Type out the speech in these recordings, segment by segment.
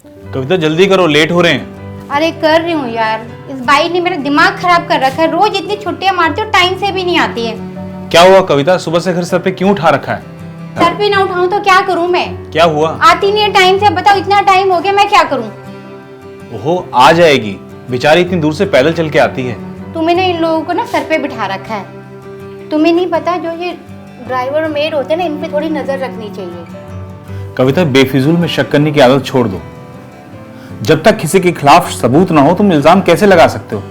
कविता जल्दी करो, लेट हो रहे हैं। अरे कर रही हूँ यार, इस बाई ने मेरा दिमाग खराब कर रखा है। रोज इतनी छुट्टियां मारती हूँ, टाइम से भी नहीं आती है। क्या हुआ कविता, सुबह से घर सर पे क्यों उठा रखा है? सर पे ना उठाऊं तो क्या करूँ मैं? क्या हुआ? आती नहीं है टाइम से। बताओ, इतना टाइम हो गया, मैं क्या करूँ? ओहो, आ जाएगी, बेचारी इतनी दूर से पैदल चल के आती है। तुम्हें ना इन लोगों को ना सर पे बिठा रखा है। तुम्हें नहीं पता, जो ये ड्राइवर और मेड होते हैं ना, इन पे थोड़ी नजर रखनी चाहिए। कविता, बेफिजूल में शक करने की आदत छोड़ दो। जब तक किसी के खिलाफ सबूत ना हो तुम इल्जाम कैसे लगा सकते हो?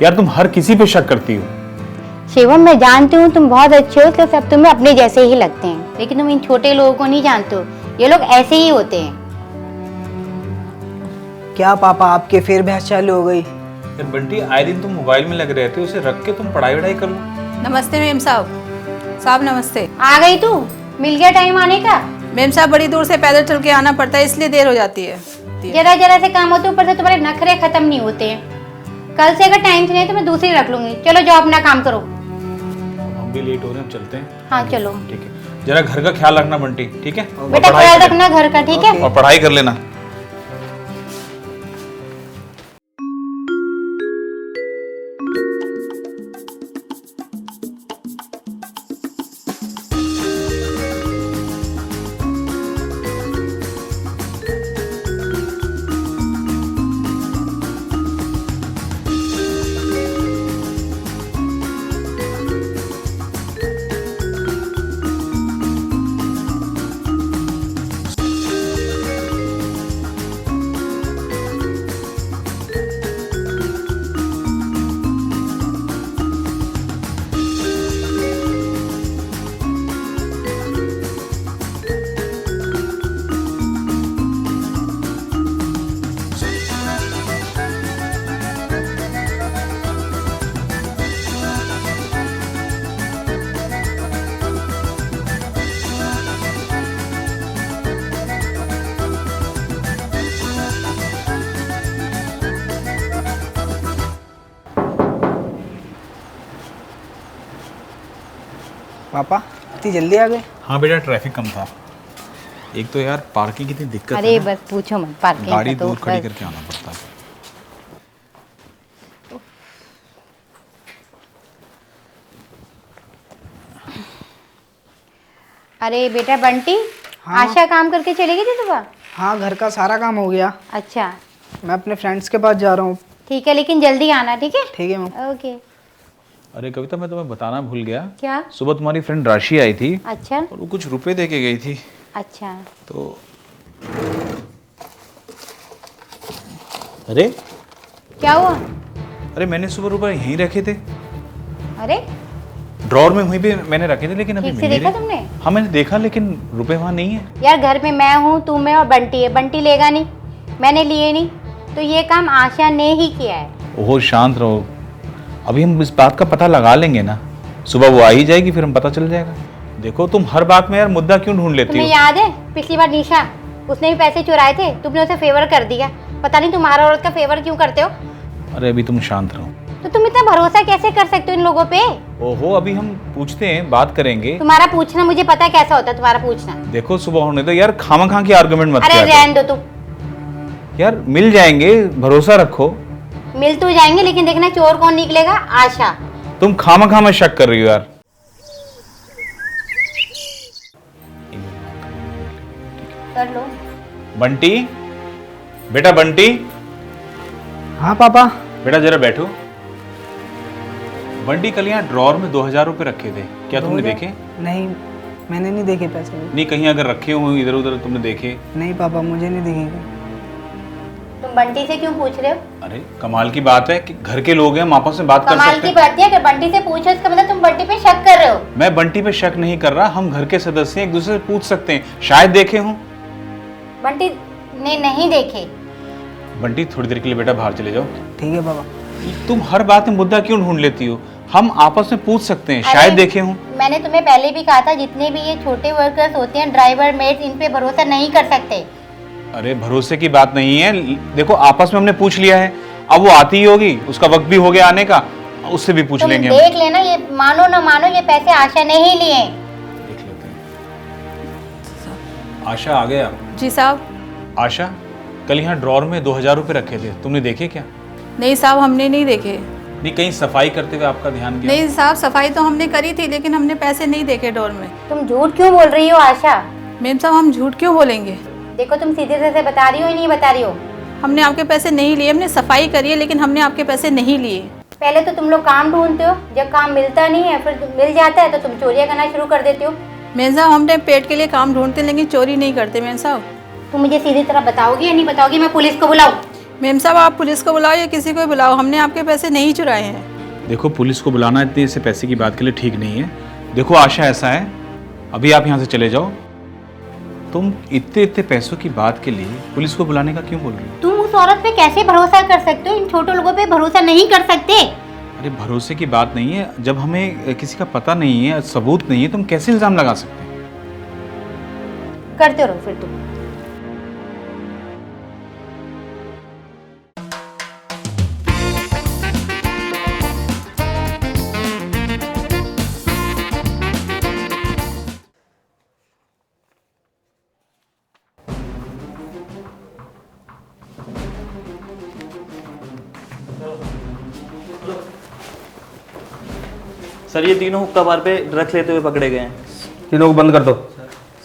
यार तुम हर किसी पे शक करती हो। शिवम, मैं जानती हूँ तुम बहुत अच्छे हो, तो सब तुम्हें अपने जैसे ही लगते हैं, लेकिन तुम इन छोटे लोगों को नहीं जानते हो। ये लोग ऐसे ही होते हैं। क्या पापा, आपके फिर बहस चालू हो गई? यार बंटी, आए दिन तुम मोबाइल में लगे रहते हो, उसे रख के तुम पढ़ाई वढ़ाई कर लो। नमस्ते मेम साहब। साहब नमस्ते। आ गई तू? मिल गया टाइम आने का? मेम साहब, बड़ी दूर से पैदल चल के आना पड़ता है, इसलिए देर हो जाती है। जरा जरा से काम होते, ऊपर से तुम्हारे नखरे खत्म नहीं होते हैं। कल से अगर टाइम से नहीं तो मैं दूसरी रख लूंगी। चलो जाओ, अपना काम करो। हम भी लेट हो रहे हैं, चलते हैं। हाँ चलो। ठीक है, जरा घर का ख्याल रखना बंटी, ठीक है? और बेटा पढ़ाई ख्याल कर रखना घर का, ठीक है? लेना। और पढ़ाई कर लेना। पापा इतनी जल्दी आ गए? हाँ बेटा, ट्रैफिक कम था। एक तो यार पार्किंग की इतनी दिक्कत अरे है ना, बस पूछो मत, पार्किंग गाड़ी का तो दूर खड़ी बस। करके आना पड़ता है। अरे बेटा बंटी, हाँ। आशा काम करके चली गई थी सुबह? हाँ, घर का सारा काम हो गया। अच्छा मैं अपने फ्रेंड्स के पास जा रहा हूँ। ठीक है, लेकिन जल्दी आना, ठीक है? ठीक है मम्मी। ओके। अरे कविता, मैं तुम्हें बताना भूल गया। क्या? सुबह तुम्हारी फ्रेंड राशि आई थी अच्छा और वो कुछ रुपए दे के गई थी। अच्छा। तो अरे क्या हुआ? अरे मैंने सुबह रुपए यहीं रखे थे, अरे ड्रॉर में वहीं पे मैंने रखे थे, लेकिन अभी ठीक से मिल नहीं देखा रहे। तुमने? हाँ मैंने देखा, लेकिन रुपए वहाँ नहीं है। यार घर में मैं हूँ, तुम है और बंटी है। बंटी लेगा नहीं, मैंने लिए नहीं, तो ये काम आशा ने ही किया है। ओहो शांत रहो, अभी हम इस बात का पता लगा लेंगे ना। सुबह वो आ ही जाएगी, फिर हम पता चल जाएगा। देखो तुम हर बात में यार मुद्दा क्यों ढूंढ लेती तुम्हें हो? याद है पिछली बार निशा, उसने भी पैसे चुराए थे, तुमने उसे फेवर कर दिया। पता नहीं तुम्हारा औरत का फेवर क्यों करते हो। अरे अभी तुम शांत रहो। तो तुम इतना भरोसा कैसे कर सकते हो इन लोगों पे? ओहो, अभी हम पूछते हैं, बात करेंगे। तुम्हारा पूछना मुझे पता है कैसा होता है, तुम्हारा पूछना। देखो सुबह होने दो यार, खामा की आर्गुमेंट मत अरे किया रहने दो तुम। करो। यार मिल जाएंगे, भरोसा रखो। मिल तो जाएंगे, लेकिन देखना चोर कौन निकलेगा। आशा। तुम खामा में शक कर रही हो यार। कर लो। बंटी, बेटा बंटी, हाँ पापा। बेटा जरा बैठो। बंटी, कल यहाँ ड्रॉर में 2000 रुपए रखे थे, क्या तुमने 2000? देखे? नहीं, मैंने नहीं देखे पैसे। नहीं, कहीं अगर रखे हो इधर उधर तुमने देखे? नहीं पापा, मुझे नहीं दिखेगा। तुम बंटी से क्यों पूछ रहे हो? अरे कमाल की बात है कि घर के लोग हैं, हम आपस में बात कर कमाल सकते की हैं। बात है, अगर बंटी से पूछो इसका मतलब तुम बंटी पे शक कर रहे हो। मैं बंटी पे शक नहीं कर रहा, हम घर के सदस्य हैं, एक दूसरे से पूछ सकते हैं, शायद देखे हों। बंटी ने नहीं देखे। बंटी थोड़ी देर के लिए बेटा बाहर चले जाओ। ठीक है पापा। तुम हर बात में मुद्दा क्यों ढूंढ लेती हो? हम आपस में पूछ सकते हैं, अरे, शायद देखे हों। मैंने तुम्हें पहले भी कहा था, जितने भी ये छोटे वर्कर्स होते हैं, ड्राइवर मेड, इन पे भरोसा नहीं कर सकते। अरे भरोसे की बात नहीं है, देखो आपस में हमने पूछ लिया है, अब वो आती ही होगी, उसका वक्त भी हो गया आने का, उससे भी पूछ तुम लेंगे देख लेना, ये मानो ना मानो, ये पैसे आशा ने ही लिए। देख लेते हैं। आशा आ गया। जी साहब। आशा, कल यहाँ ड्रॉर में 2000 रुपये रखे थे, तुमने देखे क्या? नहीं साहब, हमने नहीं देखे। नहीं, कहीं सफाई करते हुए आपका ध्यान गया? नहीं साहब, सफाई तो हमने करी थी, लेकिन हमने पैसे नहीं देखे डोर में। तुम झूठ क्यों बोल रही हो आशा? मैम साहब, हम झूठ क्यों बोलेंगे? देखो तुम सीधे से बता रही हो या नहीं बता रही हो? हमने आपके पैसे नहीं लिए, हमने सफाई करी है, लेकिन हमने आपके पैसे नहीं लिए। पहले तो तुम लोग काम ढूंढते हो, जब काम मिलता नहीं है फिर मिल जाता है तो तुम चोरियां करना शुरू कर देते हो। मैम साहब, हमने पेट के लिए काम ढूंढते, लेकिन चोरी नहीं करते। मैम साहब, तुम मुझे सीधी तरह बताओगी या नहीं बताओगी? मैं पुलिस को बुलाऊं? मैम साहब, आप पुलिस को बुलाओ या किसी को बुलाओ, हमने आपके पैसे नहीं चुराए हैं। देखो, पुलिस को बुलाना इतने से पैसे की बात के लिए ठीक नहीं है। देखो आशा, ऐसा है, अभी आप यहाँ से चले जाओ। तुम इतने इतने पैसों की बात के लिए पुलिस को बुलाने का क्यों बोल रही हो? तुम उस औरत पे कैसे भरोसा कर सकते हो? इन छोटे लोगों पे भरोसा नहीं कर सकते। अरे भरोसे की बात नहीं है, जब हमें किसी का पता नहीं है, सबूत नहीं है, तुम कैसे इल्जाम लगा सकते हैं? करते रहो फिर तुम। सर, ये तीनों हुक्का बार पे ड्रग्स लेते हुए पकड़े गए हैं। तीनों को बंद कर दो।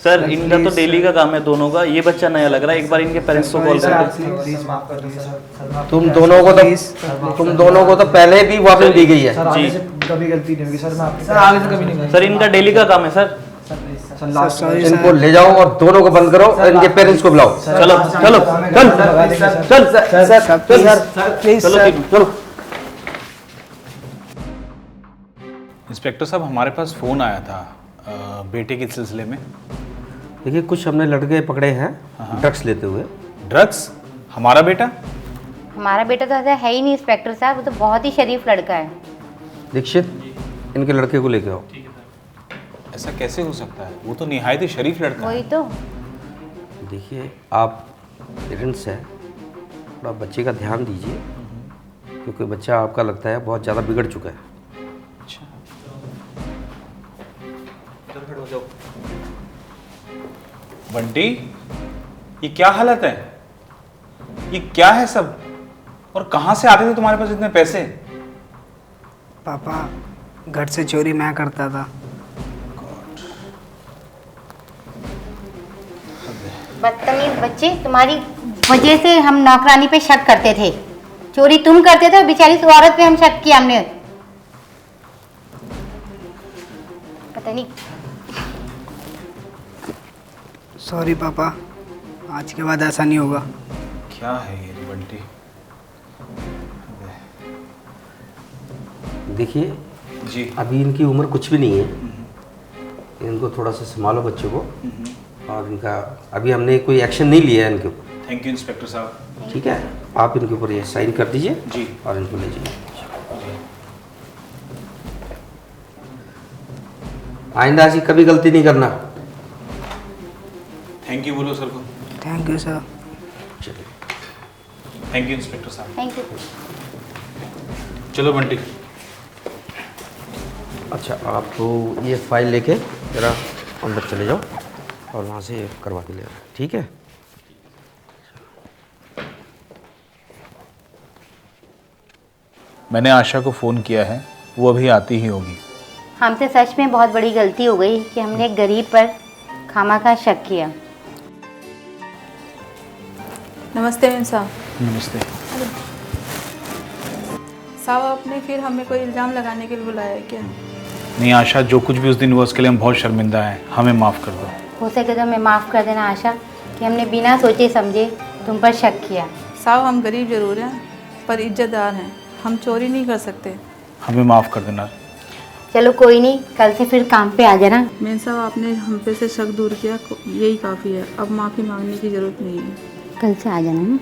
सर, इनका तो डेली का काम है दोनों का। ये बच्चा नया लग रहा है, एक बार इनके पेरेंट्स को कॉल करके। तुम दोनों को तो पहले भी वार्निंग दी गई है। जी कभी गलती नहीं होगी सर, मैं आपके सर आगे से कभी नहीं सर, इनका डेली का काम है सर। इनको ले जाओ और दोनों को बंद करो और इनके पेरेंट्स को बुलाओ। चलो चलो चल चलो चलो। इंस्पेक्टर साहब, हमारे पास फ़ोन आया था बेटे के सिलसिले में। देखिए, कुछ हमने लड़के पकड़े हैं ड्रग्स लेते हुए। ड्रग्स? हमारा बेटा? हमारा बेटा तो ऐसा है ही नहीं इंस्पेक्टर साहब, वो तो बहुत ही शरीफ लड़का है। दीक्षित, इनके लड़के को लेके आओ। ऐसा कैसे हो सकता है? वो तो निहायत ही शरीफ लड़का वही है। तो। देखिए, आप पेरेंट्स हैं, थोड़ा बच्चे का ध्यान दीजिए, क्योंकि बच्चा आपका लगता है बहुत ज़्यादा बिगड़ चुका है। अच्छा। बंटी, ये क्या हालत है? ये क्या है सब? और कहां से आते थे तुम्हारे पास इतने पैसे? पापा, घर से चोरी मैं करता था। बदतमीज बच्चे, तुम्हारी वजह से हम नौकरानी पे शक करते थे। चोरी तुम करते थे और बेचारी उस औरत पे हम शक किया हमने। पता नहीं। सॉरी पापा, आज के बाद ऐसा नहीं होगा। क्या है ये बंटी? देखिए जी। अभी इनकी उम्र कुछ भी नहीं है, इनको थोड़ा सा संभालो बच्चों को। और इनका अभी हमने कोई एक्शन नहीं लिया है इनके ऊपर। थैंक यू इंस्पेक्टर साहब। ठीक है, आप इनके ऊपर ये साइन कर दीजिए जी। और इनको ले जाइए। आइंदा ऐसी कभी गलती नहीं करना। थैंक यू बोलो सर को। Thank you sir. चलिए। थैंक यू इंस्पेक्टर साहब। Thank you. चलो बंटी। अच्छा, आप तो ये फाइल लेके जरा अंदर चले जाओ और वहाँ से करवा के ले आना, ठीक है? मैंने आशा को फ़ोन किया है, वो अभी आती ही होगी। हमसे सच में बहुत बड़ी गलती हो गई कि हमने एक गरीब पर खामखा शक किया। नमस्ते मैम साहब। नमस्ते। साहब, आपने फिर हमें कोई इल्ज़ाम लगाने के लिए बुलाया है क्या? नहीं आशा, जो कुछ भी उस दिन हुआ उसके लिए हम बहुत शर्मिंदा हैं, हमें माफ़ कर दो। हो सके तो हमें माफ़ कर देना आशा कि हमने बिना सोचे समझे तुम पर शक किया। साहब, हम गरीब ज़रूर हैं पर इज्जतदार हैं, हम चोरी नहीं कर सकते। हमें माफ़ कर देना। चलो कोई नहीं, कल से फिर काम पे आ जाना। मैम साहब, आपने हम पे से शक दूर किया, यही काफ़ी है, अब माफ़ी मांगने की ज़रूरत नहीं है। कल से आ जाना ना।